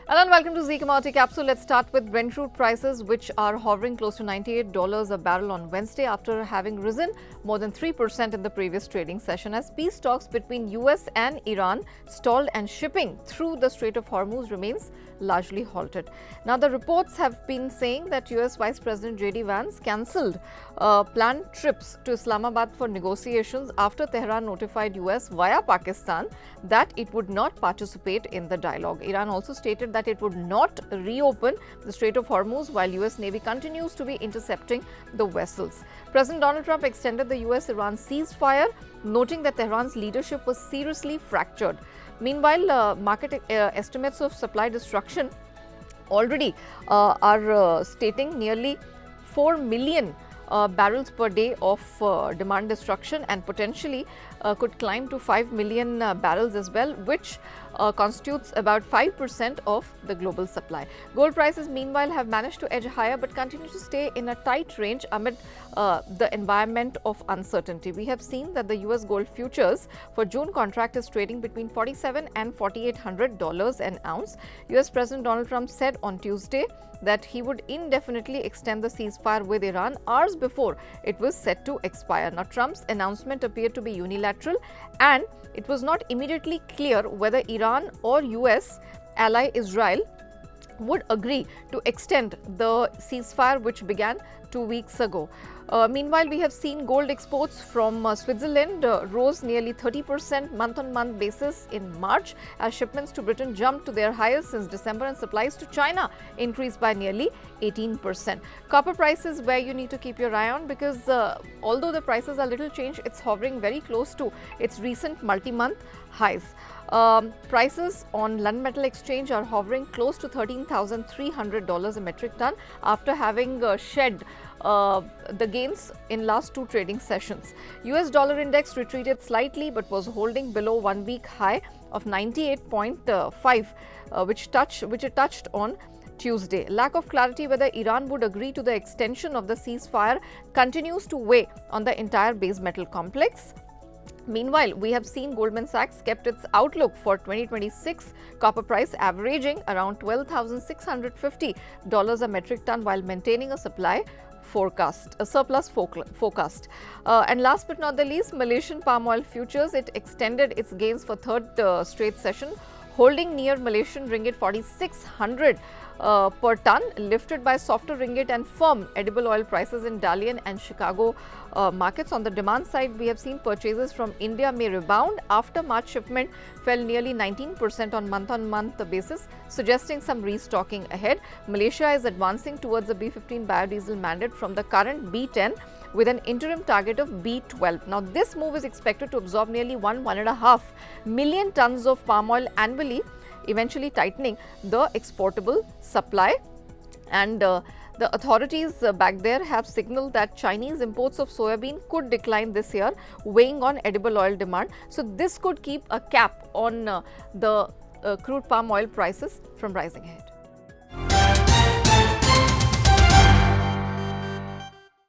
Hello and welcome to Zee Commodity Capsule. Let's start with Brent crude prices, which are hovering close to $98 a barrel on Wednesday after having risen more than 3% in the previous trading session as peace talks between US and Iran stalled and shipping through the Strait of Hormuz remains largely halted. Now, the reports have been saying that US Vice President J.D. Vance cancelled planned trips to Islamabad for negotiations after Tehran notified US via Pakistan that it would not participate in the dialogue. Iran also stated that it would not reopen the Strait of Hormuz while US Navy continues to be intercepting the vessels. President Donald Trump extended the US-Iran ceasefire, noting that Tehran's leadership was seriously fractured. Meanwhile, market estimates of supply destruction already are stating nearly 4 million barrels per day of demand destruction and potentially could climb to 5 million barrels as well, which constitutes about 5% of the global supply. Gold prices meanwhile have managed to edge higher but continue to stay in a tight range amid the environment of uncertainty. We have seen that the US gold futures for June contract is trading between $47 and $4,800 an ounce. US President Donald Trump said on Tuesday that he would indefinitely extend the ceasefire with Iran hours before it was set to expire. Now, Trump's announcement appeared to be unilateral and it was not immediately clear whether Iran or US ally Israel would agree to extend the ceasefire which began 2 weeks ago. Meanwhile, we have seen gold exports from Switzerland rose nearly 30% month-on-month basis in March as shipments to Britain jumped to their highest since December and supplies to China increased by nearly 18%. Copper prices where you need to keep your eye on because although the prices are little changed, it's hovering very close to its recent multi-month highs. Prices on London Metal Exchange are hovering close to $13,300 a metric ton after having shed the gains in last two trading sessions. US dollar index retreated slightly but was holding below 1 week high of 98.5 which it touched on Tuesday. Lack of clarity whether Iran would agree to the extension of the ceasefire continues to weigh on the entire base metal complex. Meanwhile, we have seen Goldman Sachs kept its outlook for 2026 copper price averaging around $12,650 a metric ton while maintaining a surplus forecast. And last but not the least, Malaysian palm oil futures, it extended its gains for third straight session, holding near Malaysian ringgit 4,600 per ton, lifted by softer ringgit and firm edible oil prices in Dalian and Chicago markets. On the demand side, we have seen purchases from India may rebound after March shipment fell nearly 19% on month-on-month basis, suggesting some restocking ahead. Malaysia is advancing towards a B15 biodiesel mandate from the current B10 with an interim target of B12. Now, this move is expected to absorb nearly 1.5 million tons of palm oil annually, eventually tightening the exportable supply. And the authorities back there have signaled that Chinese imports of soybean could decline this year, weighing on edible oil demand. So, this could keep a cap on the crude palm oil prices from rising ahead.